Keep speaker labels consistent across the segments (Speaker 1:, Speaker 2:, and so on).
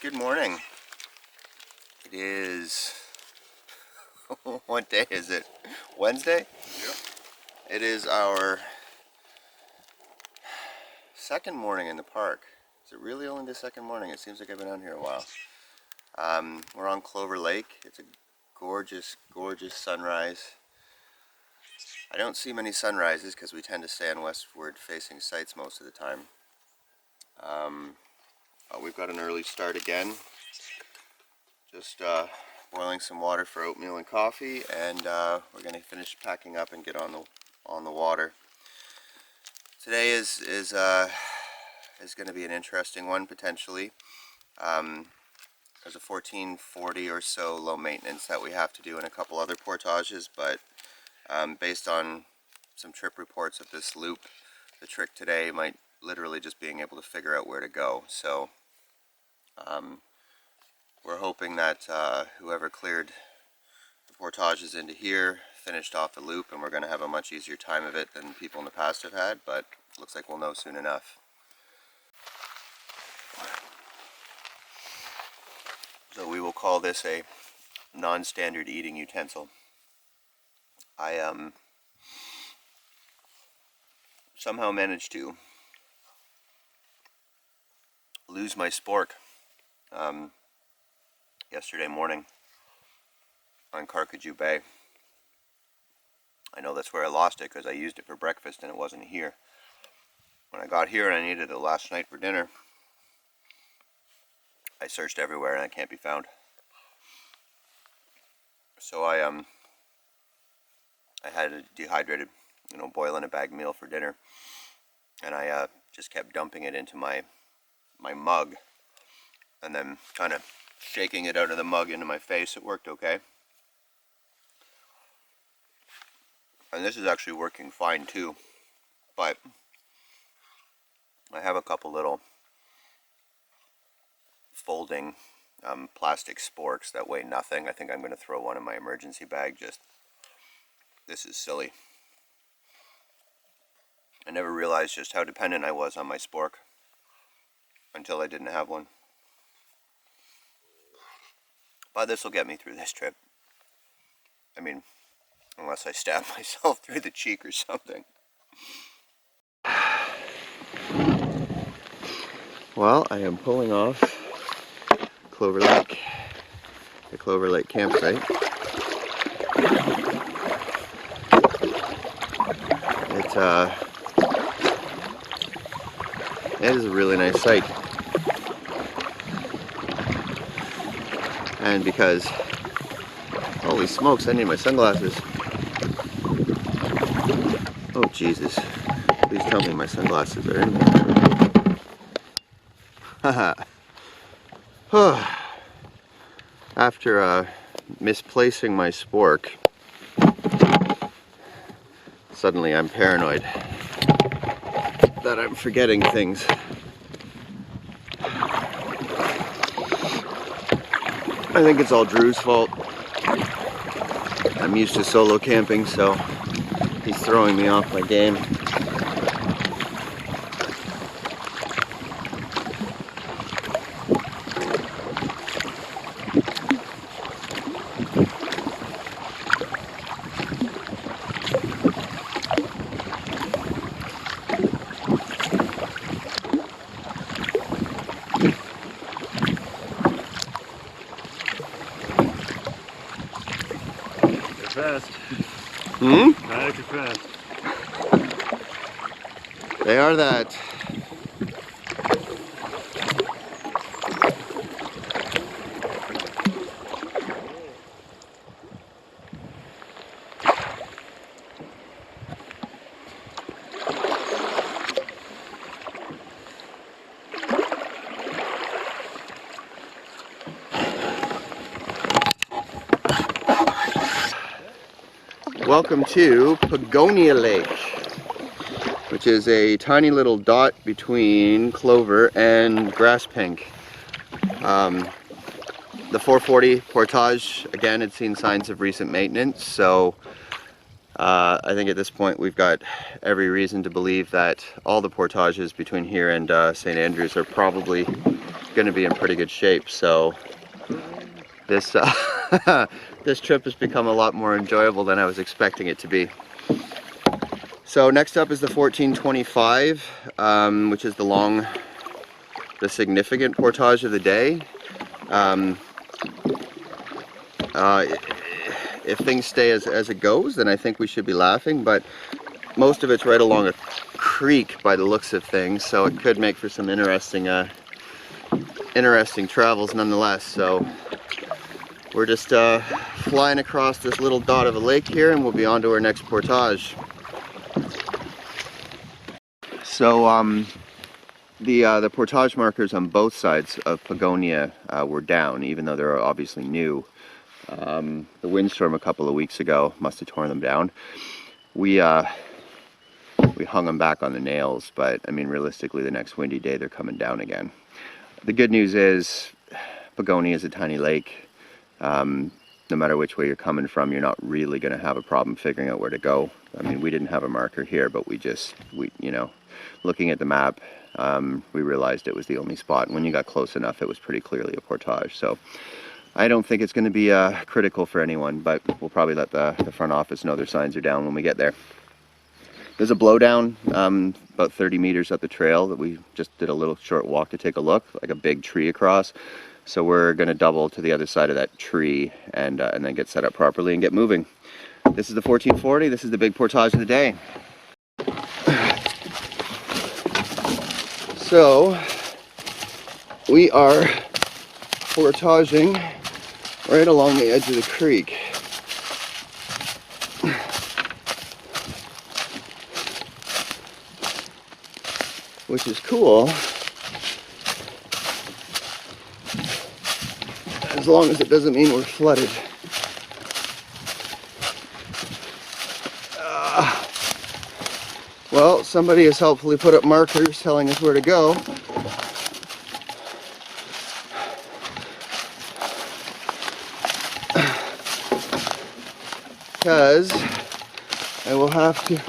Speaker 1: Good morning. It is, what day is it? Wednesday?
Speaker 2: Yep.
Speaker 1: It is our second morning in the park. Is it really only the second morning? It seems like I've been on here a while. We're on Clover Lake. It's a gorgeous, gorgeous sunrise. I don't see many sunrises because we tend to stay on westward facing sites most of the time. We've got an early start again. Just boiling some water for oatmeal and coffee, and we're going to finish packing up and get on the water. Today is going to be an interesting one potentially. There's a 1440 or so low maintenance that we have to do in a couple other portages, but based on some trip reports of this loop, the trick today might literally just being able to figure out where to go. So we're hoping that whoever cleared the portages into here finished off the loop, and we're going to have a much easier time of it than people in the past have had, but looks like we'll know soon enough. So we will call this a non-standard eating utensil. I somehow managed to lose my spork yesterday morning on Carcajou Bay. I know that's where I lost it because I used it for breakfast and it wasn't here. When I got here and I needed it last night for dinner, I searched everywhere and it can't be found. So I had a dehydrated, boil in a bag meal for dinner, and I just kept dumping it into my mug, and then kind of shaking it out of the mug into my face. It worked okay. And this is actually working fine too, but I have a couple little folding plastic sporks that weigh nothing. I think I'm going to throw one in my emergency bag. This is silly. I never realized just how dependent I was on my spork until I didn't have one. But this will get me through this trip. I mean, unless I stab myself through the cheek or something. Well, I am pulling off Clover Lake, the Clover Lake campsite. It is a really nice site. And because, holy smokes, I need my sunglasses. Oh Jesus, please tell me my sunglasses are in there. Haha. After misplacing my spork, suddenly I'm paranoid that I'm forgetting things. I think it's all Drew's fault. I'm used to solo camping, so he's throwing me off my game.
Speaker 2: Fast. Kayak are fast.
Speaker 1: They are that. Welcome to Pagonia Lake, which is a tiny little dot between Clover and Grass Pink. The 440 portage, again, had seen signs of recent maintenance, so I think at this point we've got every reason to believe that all the portages between here and St. Andrews are probably going to be in pretty good shape. So this this trip has become a lot more enjoyable than I was expecting it to be. So next up is the 1425, which is the significant portage of the day. If things stay as it goes, then I think we should be laughing, but most of it's right along a creek by the looks of things, so it could make for some interesting travels nonetheless. So we're just flying across this little dot of a lake here, and we'll be on to our next portage. So the portage markers on both sides of Pagonia were down, even though they're obviously new. The windstorm a couple of weeks ago must have torn them down. We hung them back on the nails, but I mean, realistically, the next windy day they're coming down again. The good news is Pagonia is a tiny lake. No matter which way you're coming from, you're not really going to have a problem figuring out where to go. I mean, we didn't have a marker here, but we you know, looking at the map, we realized it was the only spot. And when you got close enough, it was pretty clearly a portage. So I don't think it's going to be critical for anyone, but we'll probably let the front office know their signs are down when we get there. There's a blowdown about 30 meters up the trail that we just did a little short walk to take a look, like a big tree across. So we're going to double to the other side of that tree and then get set up properly and get moving. This is the 1440. This is the big portage of the day. So we are portaging right along the edge of the creek. Which is cool, as long as it doesn't mean we're flooded. Well, somebody has helpfully put up markers telling us where to go. Because I will have to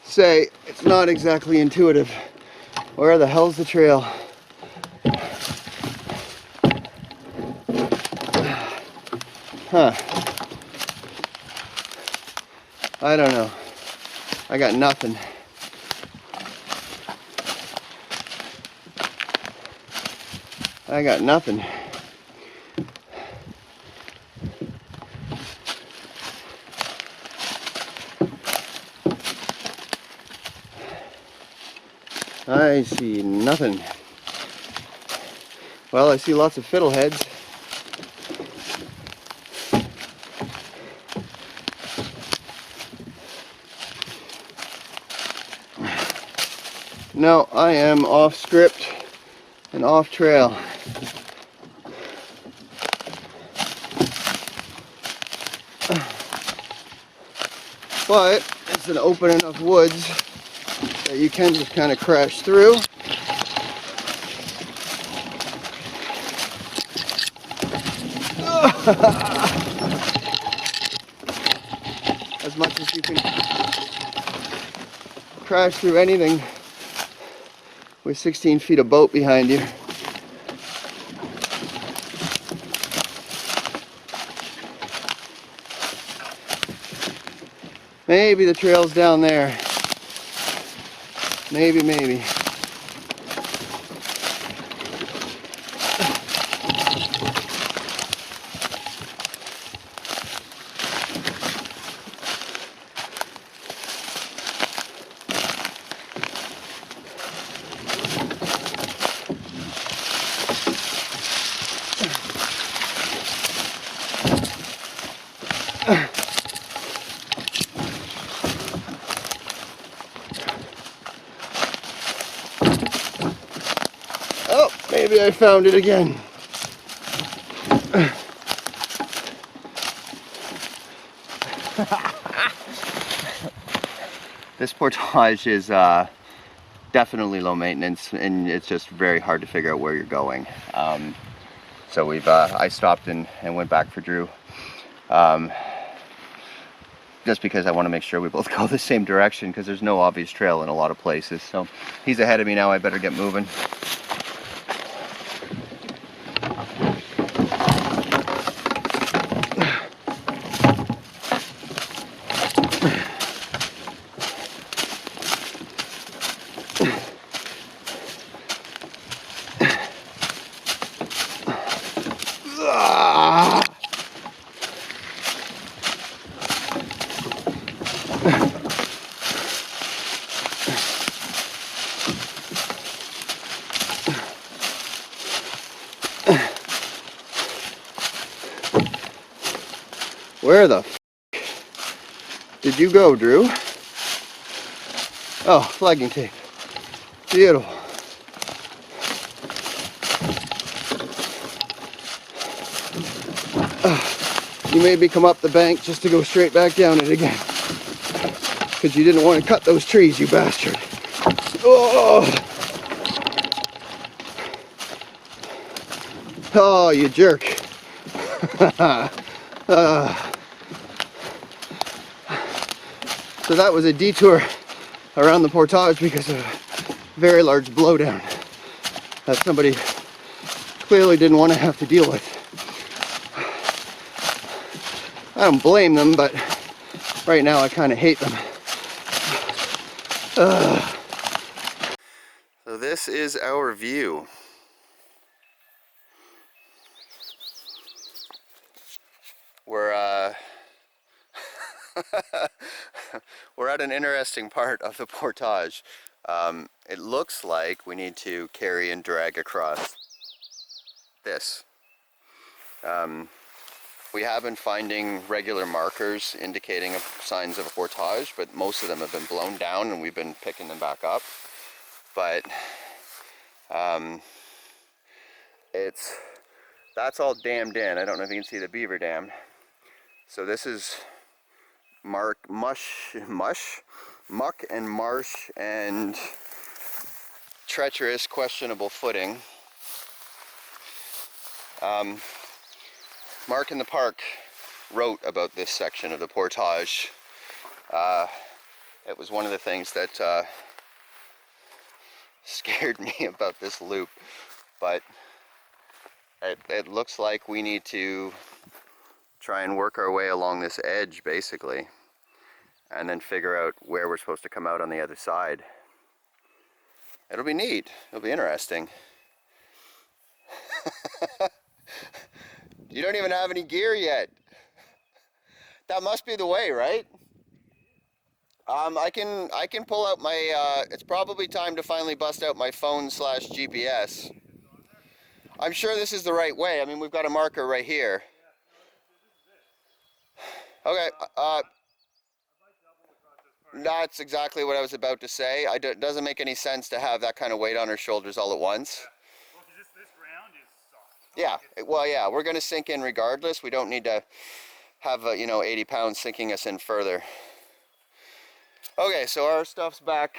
Speaker 1: say it's not exactly intuitive. Where the hell's the trail? Huh. I don't know. I got nothing. I got nothing. I see nothing. Well, I see lots of fiddleheads. No, I am off script and off trail. But it's an open enough woods that you can just kind of crash through. As much as you can crash through anything with 16 feet of boat behind you. Maybe the trail's down there. Maybe. Oh, maybe I found it again. This portage is definitely low maintenance, and it's just very hard to figure out where you're going. So I stopped and went back for Drew. just because I want to make sure we both go the same direction, because there's no obvious trail in a lot of places. So he's ahead of me now, I better get moving. Where the f did you go, Drew? Oh, flagging tape. Beautiful. You made me come up the bank just to go straight back down it again. Because you didn't want to cut those trees, you bastard. Oh, oh you jerk. So that was a detour around the portage because of a very large blowdown that somebody clearly didn't want to have to deal with. I don't blame them, but right now I kind of hate them. So this is our view. We're we're at an interesting part of the portage. It looks like we need to carry and drag across this. We have been finding regular markers indicating signs of a portage, but most of them have been blown down and we've been picking them back up. But that's all dammed in. I don't know if you can see the beaver dam. So this is muck and marsh and treacherous, questionable footing. Mark in the park wrote about this section of the portage. It was one of the things that scared me about this loop, but it looks like we need to try and work our way along this edge basically, and then figure out where we're supposed to come out on the other side. It'll be neat, it'll be interesting. You don't even have any gear yet. That must be the way, right? I can pull out my, it's probably time to finally bust out my phone / GPS. I'm sure this is the right way. I mean, we've got a marker right here. Okay, that's exactly what I was about to say. It doesn't make any sense to have that kind of weight on our shoulders all at once.
Speaker 2: Well, because this ground is soft.
Speaker 1: Yeah, well, yeah, we're going to sink in regardless. We don't need to have, 80 pounds sinking us in further. Okay, so our stuff's back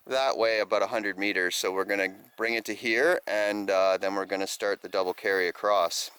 Speaker 1: that way about 100 meters, so we're going to bring it to here, and then we're going to start the double carry across.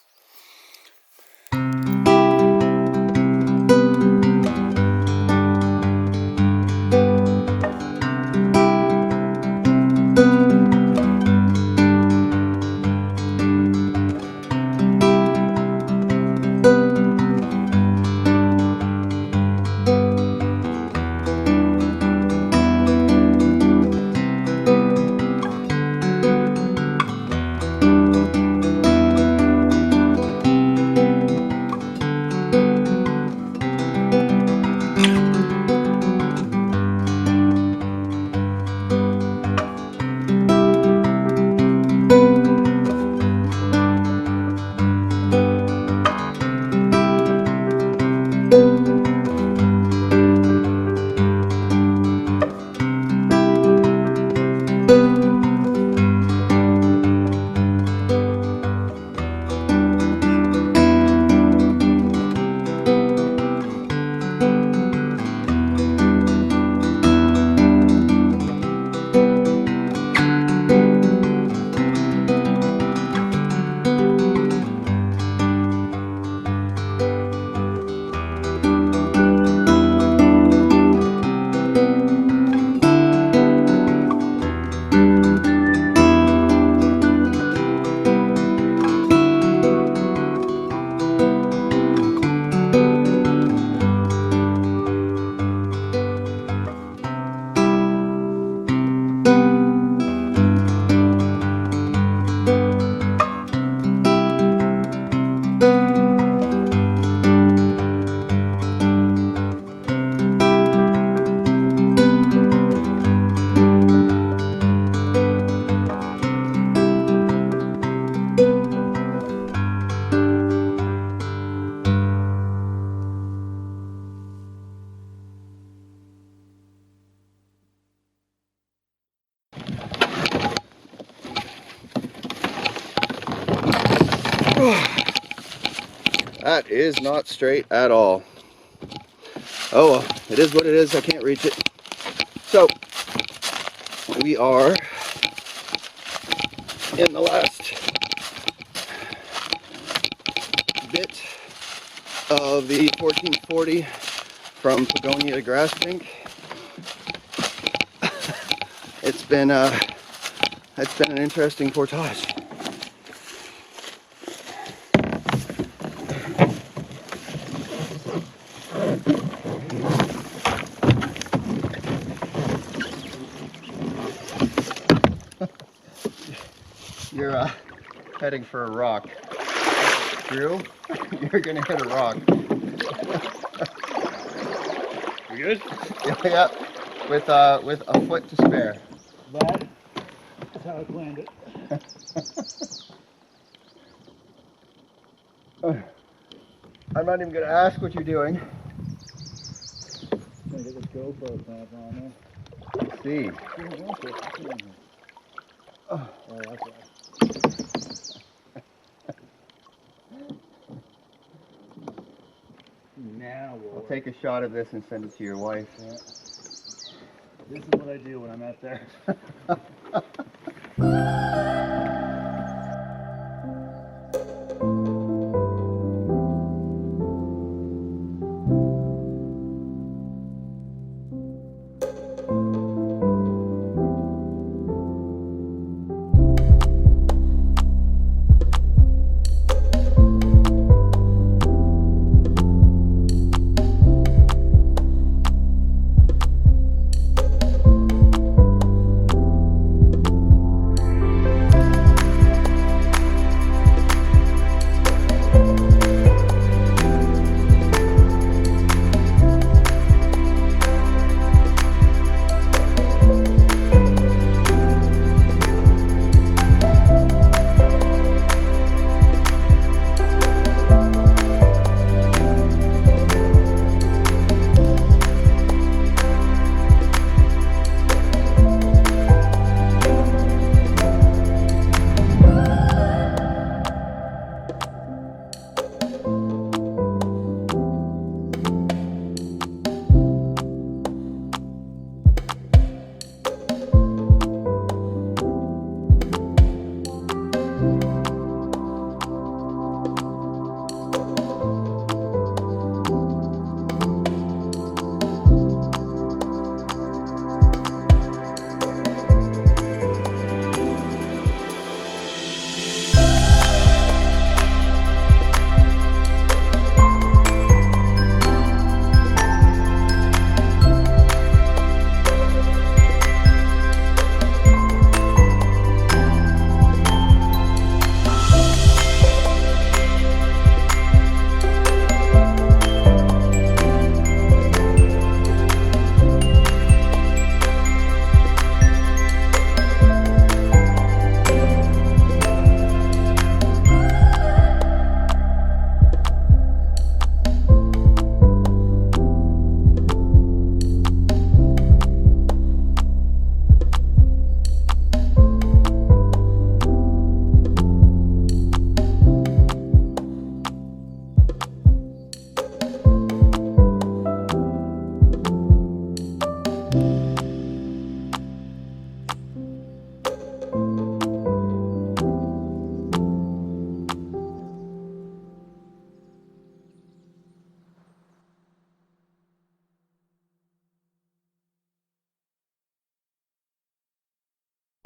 Speaker 1: That is not straight at all. Oh well, it is what it is. I can't reach it. So we are in the last bit of the 1440 from Pagonia to Grass Pink. It's been an interesting portage. You're heading for a rock. Drew, you're gonna hit a rock.
Speaker 2: You good?
Speaker 1: Yeah, with a foot to spare.
Speaker 2: That is how I planned it.
Speaker 1: I'm not even gonna ask what you're doing.
Speaker 2: Gonna get this GoPro clamp on there.
Speaker 1: Let's see.
Speaker 2: Oh, that's right. Now
Speaker 1: I'll take a shot of this and send it to your wife.
Speaker 2: Yeah. This is what I do when I'm out there.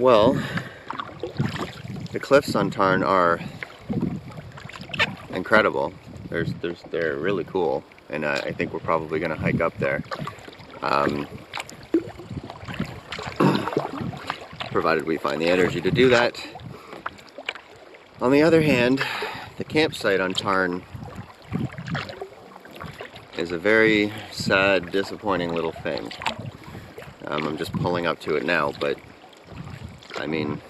Speaker 1: Well, the cliffs on Tarn are incredible. They're really cool, and I think we're probably going to hike up there, provided we find the energy to do that. On the other hand, the campsite on Tarn is a very sad, disappointing little thing. I'm just pulling up to it now, but I mean,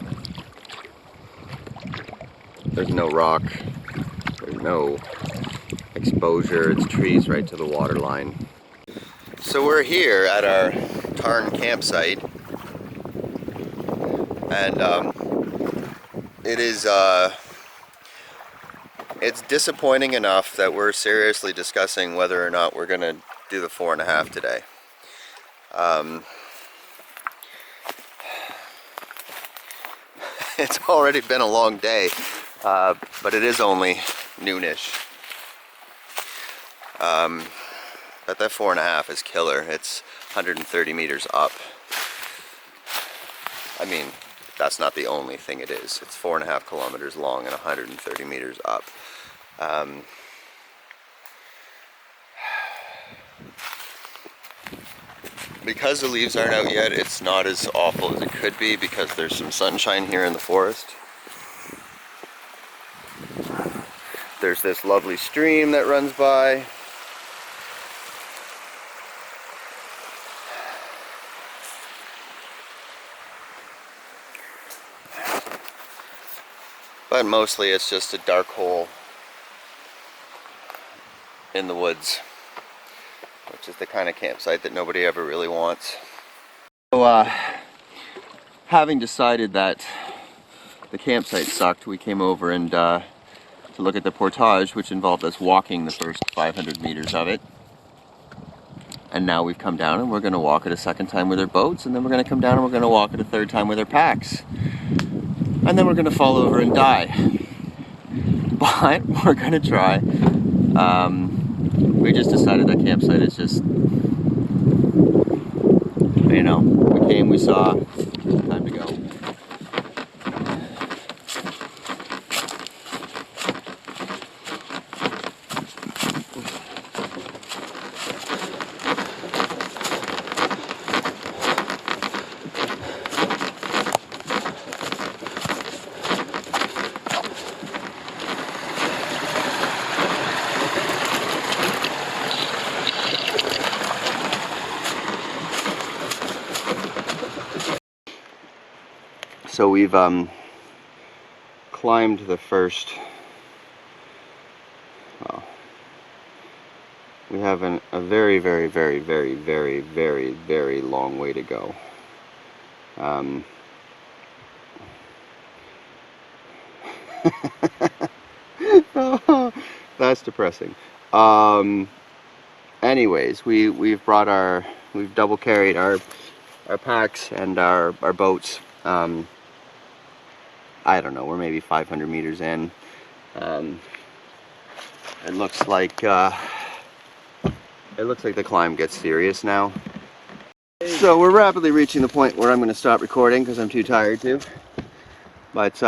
Speaker 1: there's no rock, there's no exposure, it's trees right to the water line. So we're here at our Tarn campsite, and it is it's disappointing enough that we're seriously discussing whether or not we're going to do the 4.5 today. It's already been a long day, but it is only noonish. But that 4.5 is killer. It's 130 meters up. I mean, that's not the only thing it is. It's 4.5 kilometers long and 130 meters up. Because the leaves aren't out yet, it's not as awful as it could be because there's some sunshine here in the forest. There's this lovely stream that runs by. But mostly it's just a dark hole in the woods, which is the kind of campsite that nobody ever really wants. So, having decided that the campsite sucked, we came over and to look at the portage, which involved us walking the first 500 meters of it. And now we've come down and we're going to walk it a second time with our boats, and then we're going to come down and we're going to walk it a third time with our packs. And then we're going to fall over and die. But we're going to try. We just decided that campsite is just, you know, we came, we saw, time to go. So we've climbed the first, well, we have a very, very, very, very, very, very, very long way to go. That's depressing. Anyways, we've double carried our packs and our boats. I don't know, we're maybe 500 meters in. It looks like the climb gets serious now. So we're rapidly reaching the point where I'm going to stop recording because I'm too tired to. But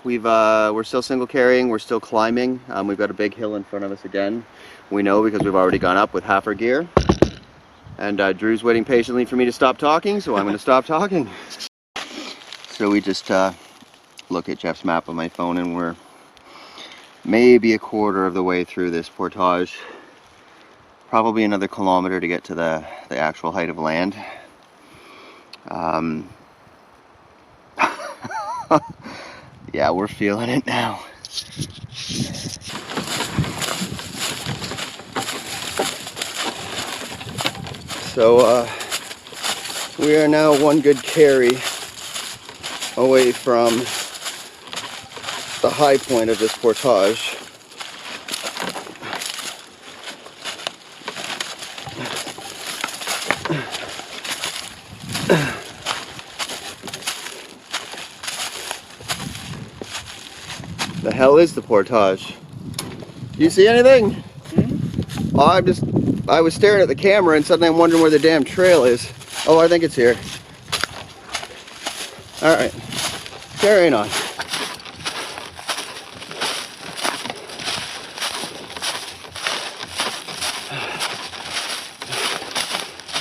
Speaker 1: we're still single carrying, we're still climbing. We've got a big hill in front of us again. We know because we've already gone up with half our gear. And Drew's waiting patiently for me to stop talking, so I'm going to stop talking. So we just look at Jeff's map on my phone and we're maybe a quarter of the way through this portage. Probably another kilometer to get to the actual height of land. Yeah, we're feeling it now. So we are now one good carry away from the high point of this portage. The hell is the portage? Do you see anything? Mm-hmm. Oh, I was staring at the camera and suddenly I'm wondering where the damn trail is. Oh, I think it's here. Alright, carrying on.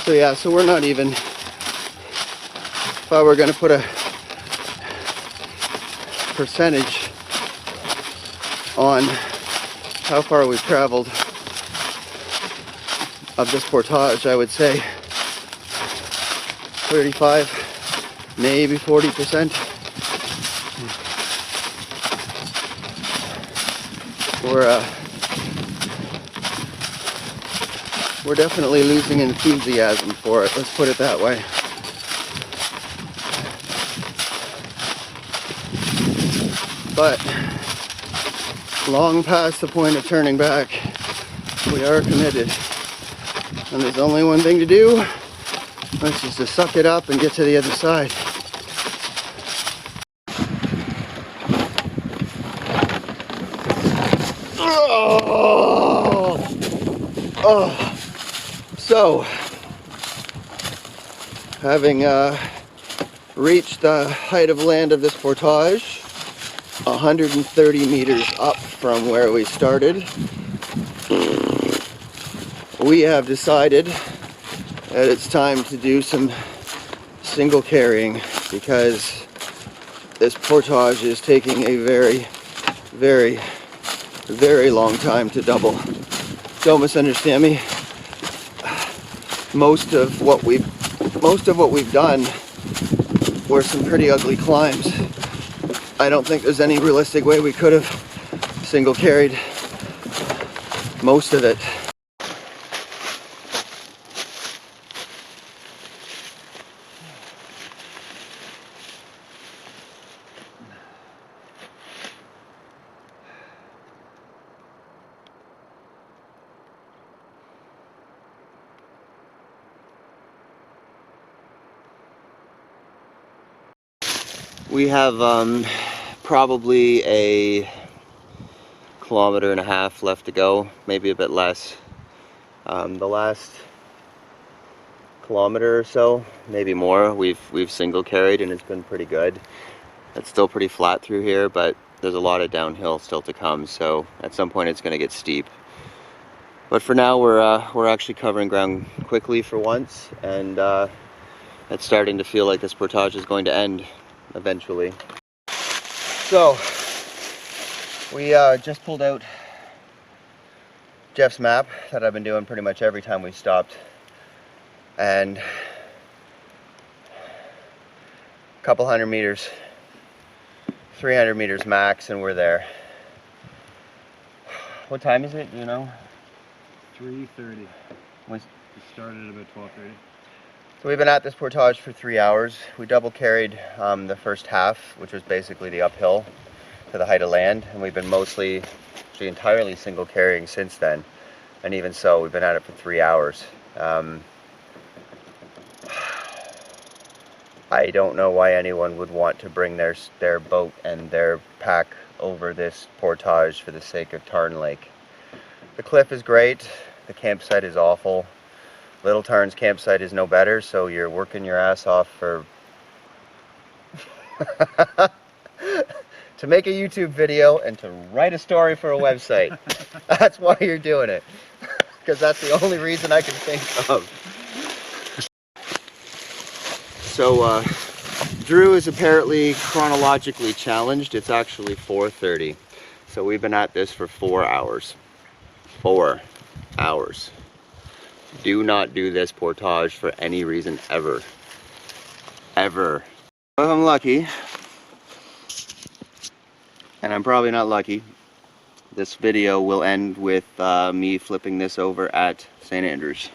Speaker 1: So yeah, so we're not even, if I were going to put a percentage on how far we've traveled of this portage, I would say 35, maybe 40%. We're definitely losing enthusiasm for it, let's put it that way. But long past the point of turning back. We are committed. And there's only one thing to do, which is to suck it up and get to the other side. Oh. So, having reached the height of land of this portage, 130 meters up from where we started, we have decided that it's time to do some single carrying because this portage is taking a very, very, very long time to double. Don't misunderstand me. Most of what we've done were some pretty ugly climbs. I don't think there's any realistic way we could have single carried most of it. We have probably a kilometer and a half left to go, maybe a bit less. The last kilometer or so, maybe more, we've single carried and it's been pretty good. It's still pretty flat through here, but there's a lot of downhill still to come, so at some point it's going to get steep. But for now we're actually covering ground quickly for once, and it's starting to feel like this portage is going to end eventually. So we just pulled out Jeff's map that I've been doing pretty much every time we stopped, and a couple hundred meters, 300 meters max, and we're there. What time is it, do you know?
Speaker 2: 3:30. We started at about 12:30.
Speaker 1: So we've been at this portage for 3 hours. We double carried the first half, which was basically the uphill to the height of land, and we've been mostly, actually entirely single carrying since then. And even so, we've been at it for 3 hours. I don't know why anyone would want to bring their boat and their pack over this portage for the sake of Tarn Lake. The cliff is great, the campsite is awful. Little Tarn's campsite is no better, so you're working your ass off for to make a YouTube video and to write a story for a website. That's why you're doing it, because that's the only reason I can think of. So Drew is apparently chronologically challenged. It's actually 4:30, so we've been at this for 4 hours. 4 hours. Do not do this portage for any reason ever. Ever. If I'm lucky, and I'm probably not lucky, this video will end with me flipping this over at St. Andrews.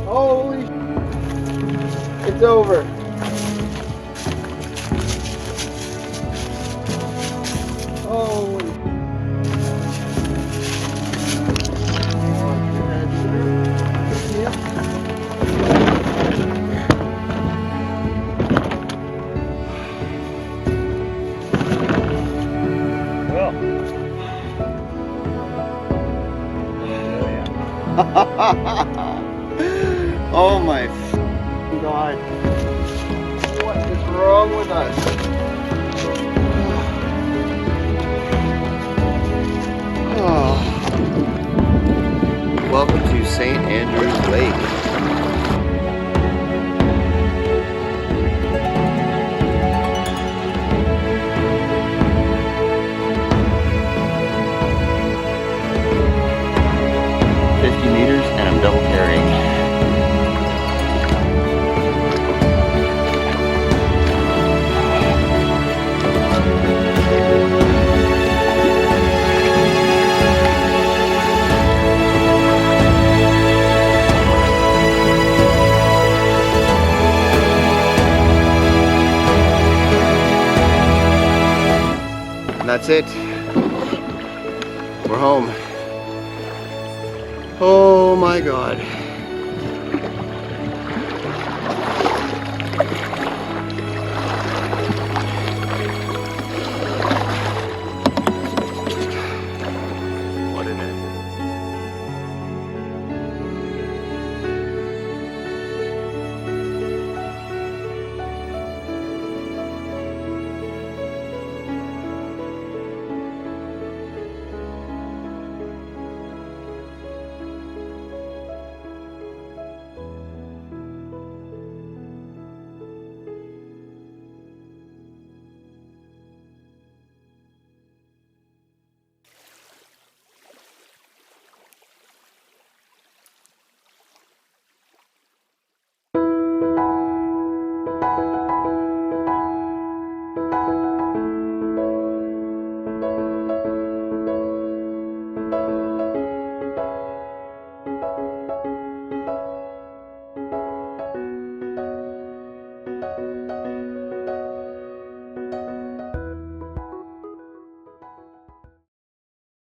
Speaker 1: Holy, it's over. Holy.
Speaker 2: Well.
Speaker 1: Oh my God. What is wrong with us. Oh. Welcome to St. Andrew's Lake. Meters and I'm double carrying. And that's it. We're home. Oh my God.